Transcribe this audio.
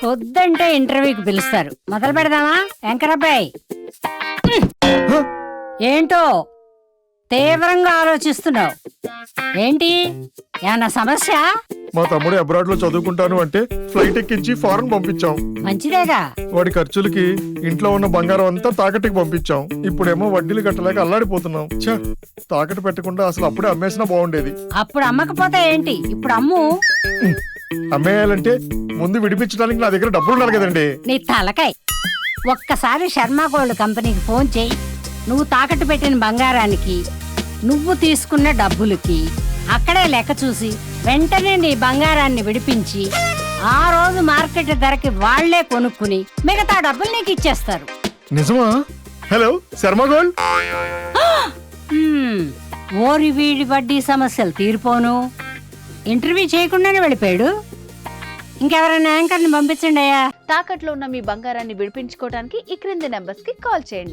వద్దంటే ఇంటర్వ్యూకి పిలుస్తారు. మొదలు పెడదామా వెంకరబ్బాయి? ఏంటో తీవ్రంగా ఆలోచిస్తున్నావు ఏంటి? ఏమన్నా సమస్య? మా తమ్ముడు అబ్రాడ్ లో చదువుకుంటాను అంటే ఫ్లైట్ ఎక్కించి ఫారెన్ పంపించాం. మంచిదేగా. వాడి ఖర్చులకి ఇంట్లో ఉన్న బంగారం అంతా తాకట్టుకి పంపించాం. ఇప్పుడేమో వడ్డీలు కట్టలేక అల్లాడిపోతున్నాం. ఛ, తాకట్టు పెట్టకుండా అసలు అప్పుడే అమ్మేసినా బాగుండేది. అప్పుడు అమ్మకపోతే ఏంటి, ఇప్పుడు అమ్ము. అమ్మేయాలంటే ముందు విడిపించడానికి నా దగ్గర డబ్బులు ఉండాలి కదండి. నీ తలకాయ్. ఒక్కసారి శర్మ గోల్డ్ కంపెనీకి ఫోన్ చేయి. నువ్వు తాకట్టు పెట్టిన బంగారానికి, నువ్వు తీసుకున్న డబ్బులకి అక్కడే లెక్క చూసి వెంటనే నీ బంగారాన్ని విడిపించి ఆ రోజు మార్కెట్ ధరకి వాళ్లే కొనుక్కుని మిగతా డబ్బులు నీకు ఇచ్చేస్తారు. నిజమా? Hello Sharma gold. ఓరి వీడి వడ్డీ సమస్యలు తీరిపోను. ఇంటర్వ్యూ చేయకుండానే వెళ్ళిపోయాడు. ఇంకెవరైనా యాంకర్ని పంపించండి అయ్యా. తాకట్లో ఉన్న మీ బంగారాన్ని విడిపించుకోవడానికి ఈ క్రింది నెంబర్స్ కి కాల్ చేయండి.